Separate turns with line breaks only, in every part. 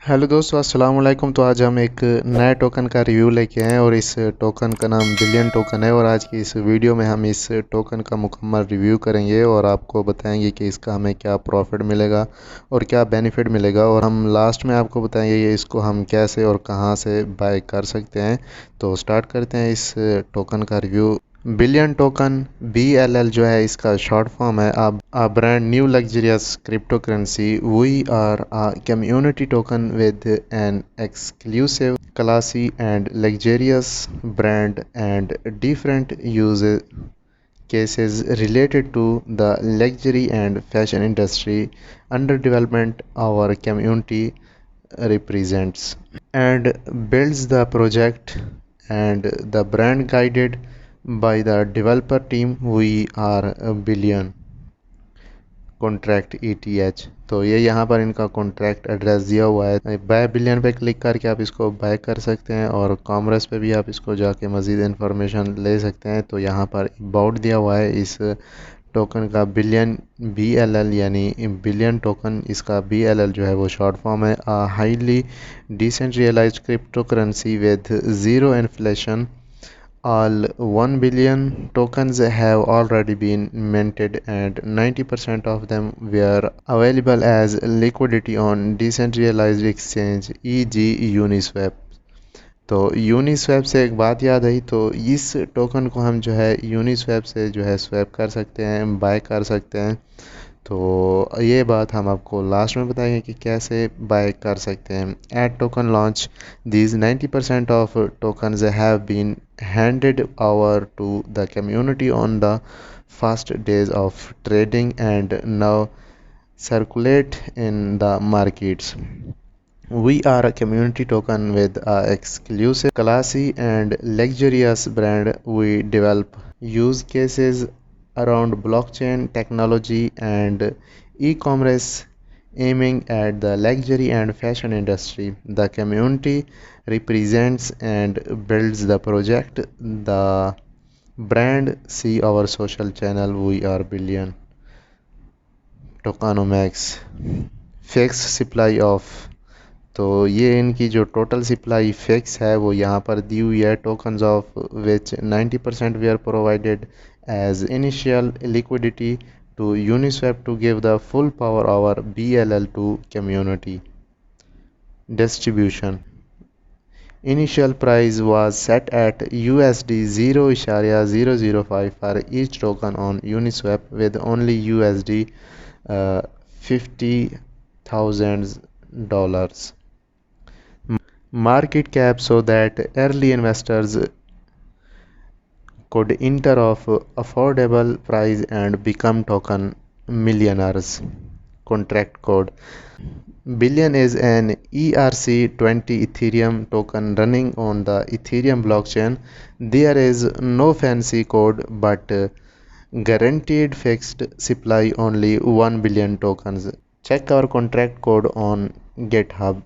Hello दोस्तों, अस्सलाम वालेकुम। तो आज हम एक नए टोकन का रिव्यू लेके आए हैं और इस टोकन का नाम बिलियन टोकन है। और आज की इस वीडियो में हम इस टोकन का मुकम्मल रिव्यू करेंगे और आपको बताएंगे कि इसका हमें क्या प्रॉफिट मिलेगा और क्या बेनिफिट मिलेगा। और हम लास्ट में आपको बताएंगे कि इसको हम कैसे और कहां से बाय कर सकते हैं। तो स्टार्ट करते हैं इस टोकन का रिव्यू। बिलियन टोकन BLL जो है इसका शॉर्ट फॉर्म है a brand new luxurious cryptocurrency. We are a community token with an exclusive, classy and luxurious brand and different use cases related to the luxury and fashion industry under development. Our community represents and builds the project and the brand guided by the developer team. We are a billion contract ETH। तो ये यहाँ पर इनका contract address दिया हुआ है। Bye billion पे click करके आप इसको बाय कर सकते हैं और कॉमर्स पे भी आप इसको जाके मज़ीद इन्फॉर्मेशन ले सकते हैं। तो यहाँ पर अबाउट दिया हुआ है इस टोकन का बिलियन BLL यानी बिलियन टोकन। इसका BLL जो है वो शॉर्ट फॉर्म है highly decentralised crypto currency with zero inflation. All 1 billion tokens have already been minted and 90% of them were available as liquidity on decentralized exchange e.g. Uniswap. तो Uniswap से एक बात याद आई, तो इस टोकन को हम जो है यूनिस्वैप से जो है स्वैप कर सकते हैं, बाय कर सकते हैं। तो ये बात हम आपको लास्ट में बताएंगे कि कैसे बाय कर सकते हैं। At token launch these 90% of tokens have been handed over to the community on the first days of trading and now circulate in the markets. We are a community token with a exclusive, classy and luxurious brand. We develop use cases around blockchain technology and e-commerce aiming at the luxury and fashion industry. The community represents and builds the project. The brand see our social channel. We are billion. Tokenomics fixed supply of. तो ये इनकी जो total supply fix है वो यहाँ पर दी हुई है। Tokens of which 90% we are provided as initial liquidity to Uniswap to give the full power our BLL to community distribution. Initial price was set at USD 0.005 for each token on Uniswap with only USD $50,000 market cap so that early investors could enter of affordable price and become token millionaires. Contract code Billion is an ERC20 Ethereum token running on the Ethereum blockchain. There is no fancy code but guaranteed fixed supply, only 1 billion tokens. Check our contract code on GitHub.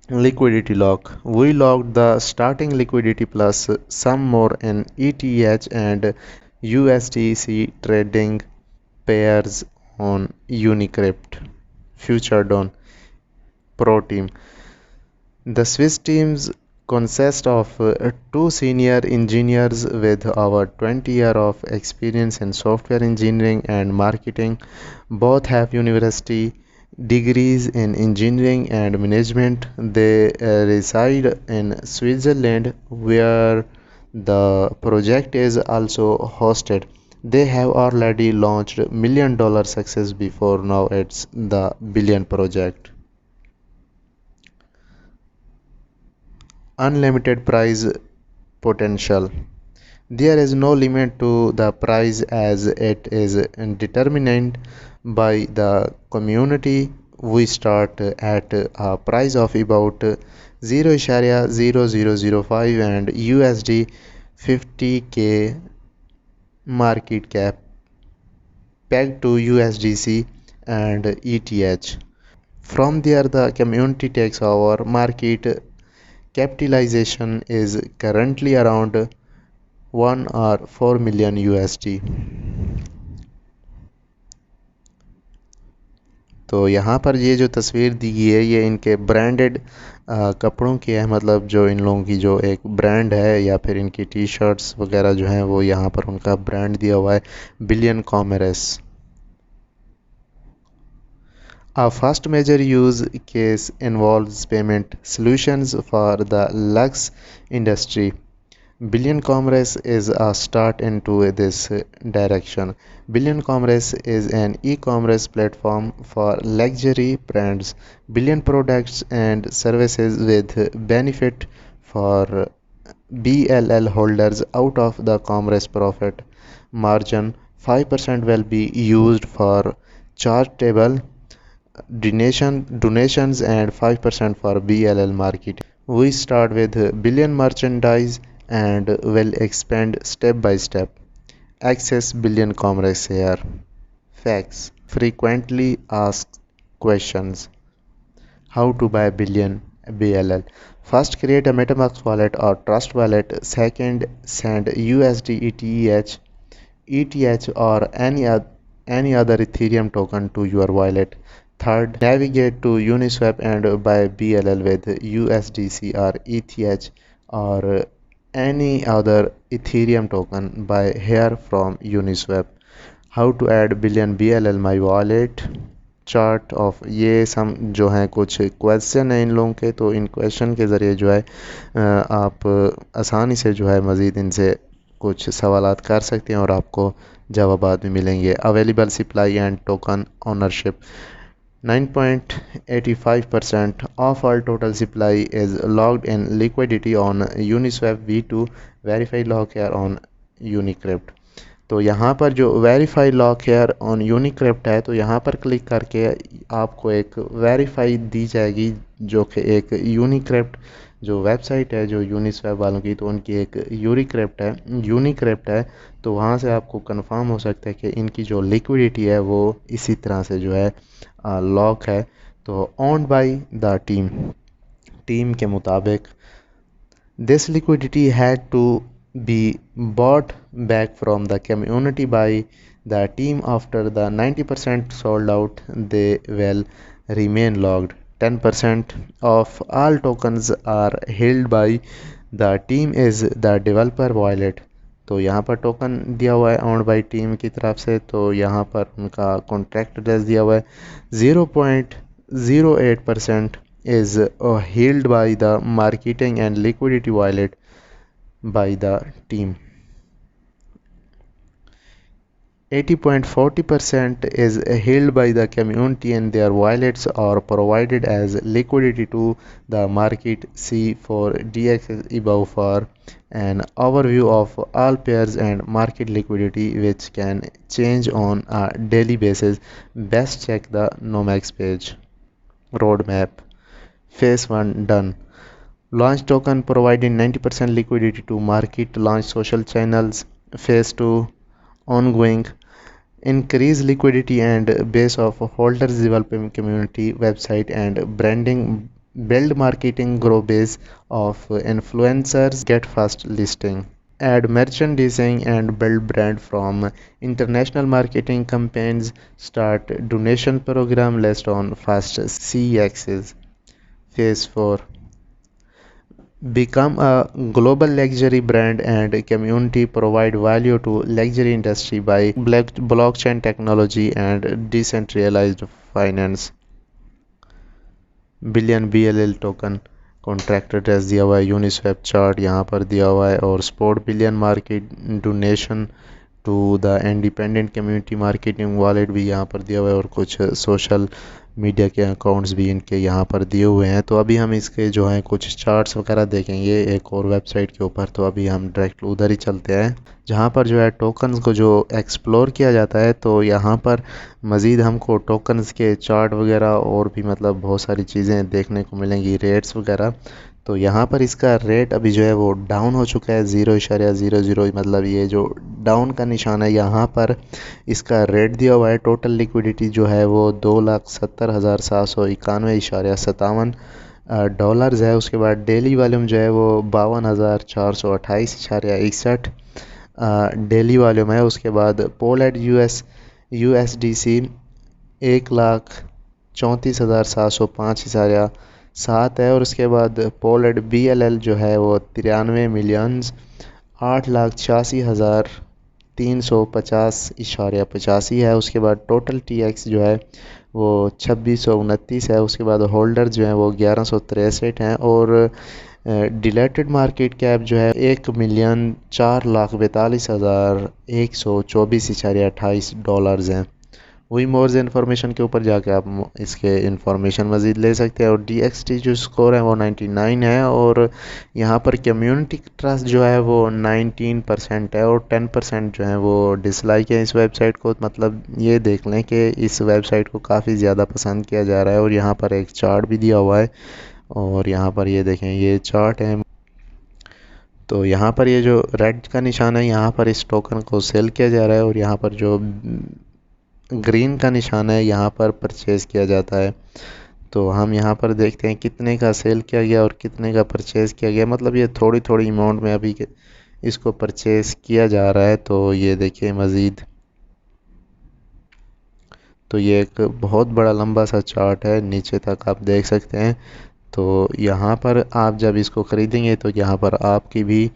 Liquidity lock. We locked the starting liquidity plus some more in ETH and USDC trading pairs on Unicrypt. Future Dawn Pro Team. The Swiss teams consist of two senior engineers with over 20 years of experience in software engineering and marketing. Both have university degrees in engineering and management. They reside in Switzerland, where the project is also hosted. They have already launched $1 million success before. Now it's the billion project. Unlimited price potential. There is no limit to the price as it is determined by the community. We start at a price of about 0.0005 and USD 50k market cap pegged to USDC and ETH. From there, the community takes over. Market capitalization is currently around 1 or 4 million USD. तो यहाँ पर ये जो तस्वीर दी गई है ये इनके ब्रांडेड कपड़ों की है, मतलब जो इन लोगों की जो एक ब्रांड है या फिर इनकी टी शर्ट्स वगैरह जो हैं वो यहाँ पर उनका ब्रांड दिया हुआ है, billion commerce. Our first major use case involves payment solutions for the Lux industry. Billion Commerce is a start into this direction. Billion Commerce is an e-commerce platform for luxury brands, billion products and services with benefit for BLL holders out of the commerce profit margin. 5% will be used for charitable donations and 5% for BLL marketing. We start with billion merchandise and will expand step by step. Access billion commerce here. Facts. Frequently asked questions. How to buy billion BLL. First, create a MetaMask wallet or Trust wallet. Second, send USD ETH or any other Ethereum token to your wallet. Third, navigate to Uniswap and buy BLL with USDC or ETH or any other Ethereum token. Buy here from Uniswap. How to add billion BLL my wallet. Chart of ये सम जो हैं कुछ question हैं इन लोगों के, तो इन question के ज़रिए जो है आप आसानी से जो है मज़ीद इनसे कुछ सवालात कर सकते हैं और आपको जवाबात भी मिलेंगे। Available supply and token ownership 9.85% of all total supply is logged in liquidity on Uniswap V2 verify lock here on Unicrypt। तो यहाँ पर जो वेरीफाई लॉक हेयर ऑन यूनिक्रिप्ट है, तो यहाँ पर क्लिक करके आपको एक वेरीफाई दी जाएगी जो कि एक यूनिक्रिप्ट जो वेबसाइट है जो यूनिस्वैप वालों की, तो उनकी एक यूनिक्रिप्ट है। तो वहाँ से आपको कंफर्म हो सकता है कि इनकी जो लिक्विडिटी है वो इसी तरह से जो है लॉक है। तो ओन्ड बाय द टीम के मुताबिक this liquidity had to be bought back from the community by the team after the 90% sold out. They will remain logged. 10% of all tokens are held by the team is the developer wallet। तो यहाँ पर token दिया हुआ है owned by team की तरफ से, तो यहाँ पर उनका कॉन्ट्रैक्ट एड्रेस दिया हुआ है। 0.08% is held by the marketing and liquidity wallet by the team। 80.40% is held by the community and their wallets are provided as liquidity to the market। See for DXs above for an overview of all pairs and market liquidity which can change on a daily basis. Best check the Nomex page. Roadmap. Phase 1 done. Launch token providing 90% liquidity to market launch social channels. Phase 2 ongoing. Increase liquidity and base of holders, developing community website and branding, build marketing grow base of influencers, get fast listing, add merchandising and build brand from international marketing campaigns, start donation program list on fast CXs. Phase 4 become a global luxury brand and community, provide value to luxury industry by blockchain technology and decentralized finance। Billion BLL token contract address दिया हुआ है, Uniswap chart यहाँ पर दिया हुआ है और sport billion market donation to the independent community marketing wallet भी यहाँ पर दिया हुआ है और कुछ सोशल मीडिया के अकाउंट्स भी इनके यहाँ पर दिए हुए हैं। तो अभी हम इसके जो हैं कुछ चार्ट्स वगैरह देखेंगे एक और वेबसाइट के ऊपर, तो अभी हम डायरेक्ट उधर ही चलते हैं जहाँ पर जो है टोकन्स को जो एक्सप्लोर किया जाता है। तो यहाँ पर मज़ीद हमको टोकन्स के चार्ट वगैरह और भी मतलब बहुत सारी चीज़ें देखने को मिलेंगी, रेट्स वगैरह। तो यहाँ पर इसका रेट अभी जो है वो डाउन हो चुका है 0.00, मतलब ये जो डाउन का निशान है यहाँ पर इसका रेट दिया हुआ है। टोटल लिक्विडिटी जो है वो 2,70,791.57 डॉलर्स है। उसके बाद डेली वॉल्यूम जो है वो 52,428.61 डेली वॉल्यूम है। उसके बाद पोल एट USDC 1,00,000 34,705 इशारिया 7 है। और उसके बाद पोलैंड BLL जो है वो 93,88,350 है। उसके बाद टोटल TX जो है वो 2629 है। उसके बाद होल्डर जो है वो 1163 हैं। और डिलेटेड मार्केट कैप जो है 1,04,42,124.28 डॉलर्स हैं। वही मोर्स इन्फॉर्मेशन के ऊपर जाके आप इसके इंफॉर्मेशन मज़ीद ले सकते हैं। और DXT जो स्कोर है वो 99 है। और यहाँ पर कम्युनिटी ट्रस्ट जो है वो 19% है। और 10% जो है वो डिसलाइक है इस वेबसाइट को। मतलब ये देख लें कि इस वेबसाइट को काफ़ी ज़्यादा पसंद किया जा रहा है। और यहाँ पर एक चार्ट भी दिया हुआ है। और यहाँ पर ये देखें, ये चार्ट है। तो यहाँ पर ये जो रेड का निशान है, यहाँ पर इस टोकन को सेल किया जा रहा है। और यहाँ पर जो ग्रीन का निशान है, यहाँ पर परचेज़ किया जाता है। तो हम यहाँ पर देखते हैं कितने का सेल किया गया और कितने का परचेज़ किया गया। मतलब ये थोड़ी थोड़ी अमाउंट में अभी इसको परचेज़ किया जा रहा है। तो ये देखिए मज़ीद, तो ये एक बहुत बड़ा लंबा सा चार्ट है, नीचे तक आप देख सकते हैं। तो यहाँ पर आप जब इसको ख़रीदेंगे तो यहाँ पर आपकी भी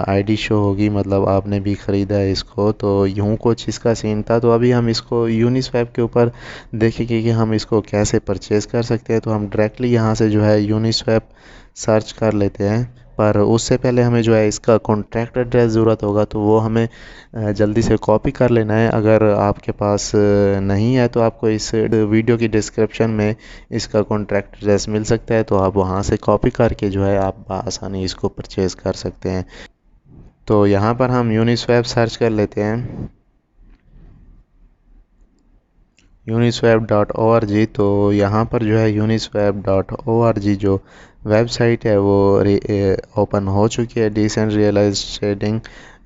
ID शो होगी, मतलब आपने भी ख़रीदा है इसको। तो यूँ कुछ इसका सीन था। तो अभी हम इसको यूनिस्वैप के ऊपर देखेंगे कि हम इसको कैसे परचेज़ कर सकते हैं। तो हम डायरेक्टली यहाँ से जो है यूनिस्वैप सर्च कर लेते हैं। पर उससे पहले हमें जो है इसका कॉन्ट्रैक्ट एड्रेस ज़रूरत होगा, तो वो हमें जल्दी से कॉपी कर लेना है। अगर आपके पास नहीं है तो आपको इस वीडियो की डिस्क्रिप्शन में इसका कॉन्ट्रैक्ट एड्रेस मिल सकता है। तो आप वहाँ से कॉपी करके जो है आप आसानी इसको परचेज़ कर सकते हैं। तो यहाँ पर हम यूनिस्वैप सर्च कर लेते हैं, uniswap.org। तो यहाँ पर जो है uniswap.org जो वेबसाइट है वो ओपन हो चुकी है, डिसेंट्रलाइज्ड ट्रेडिंग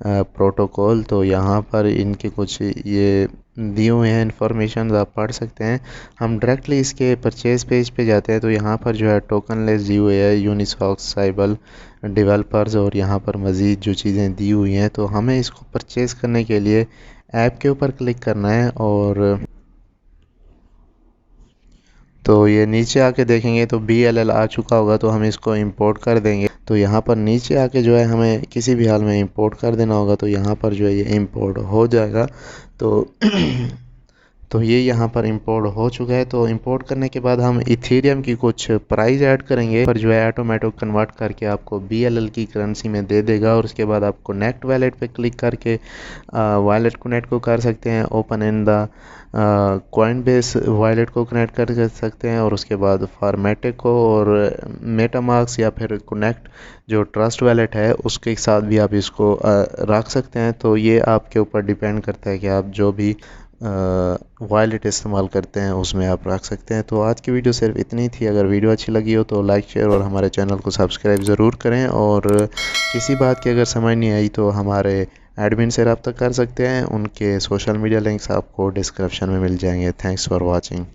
प्रोटोकॉल। तो यहाँ पर इनके कुछ ये दिए हुए हैं इन्फॉर्मेशन, आप पढ़ सकते हैं। हम डायरेक्टली इसके परचेज़ पेज पे जाते हैं। तो यहाँ पर जो है टोकन लेस दी हुई है, यूनिसॉक साइबल डेवलपर्स, और यहाँ पर मज़ीद जो चीज़ें दी हुई हैं। तो हमें इसको परचेज़ करने के लिए ऐप के ऊपर क्लिक करना है। और तो ये नीचे आके देखेंगे तो BLL आ चुका होगा, तो हम इसको इंपोर्ट कर देंगे। तो यहाँ पर नीचे आके जो है हमें किसी भी हाल में इंपोर्ट कर देना होगा। तो यहाँ पर जो है ये इंपोर्ट हो जाएगा। तो तो ये यहाँ पर इंपोर्ट हो चुका है। तो इंपोर्ट करने के बाद हम इथेरियम की कुछ प्राइस ऐड करेंगे, पर जो है ऑटोमेटिक कन्वर्ट करके आपको BLL की करेंसी में दे देगा। और उसके बाद आप कनेक्ट वॉलेट पे क्लिक करके वॉलेट कनेक्ट को कर सकते हैं, open in the Coinbase wallet को कनेक्ट कर सकते हैं। और उसके बाद फॉर्मेटिक को और मेटामार्क्स या फिर कनेक्ट जो ट्रस्ट वॉलेट है उसके साथ भी आप इसको रख सकते हैं। तो ये आपके ऊपर डिपेंड करता है कि आप जो भी वॉलेट इस्तेमाल करते हैं उसमें आप रख सकते हैं। तो आज की वीडियो सिर्फ इतनी थी। अगर वीडियो अच्छी लगी हो तो लाइक शेयर और हमारे चैनल को सब्सक्राइब ज़रूर करें। और किसी बात की अगर समझ नहीं आई तो हमारे एडमिन से रब्ता कर सकते हैं, उनके सोशल मीडिया लिंक्स आपको डिस्क्रिप्शन में मिल जाएंगे। Thanks for watching.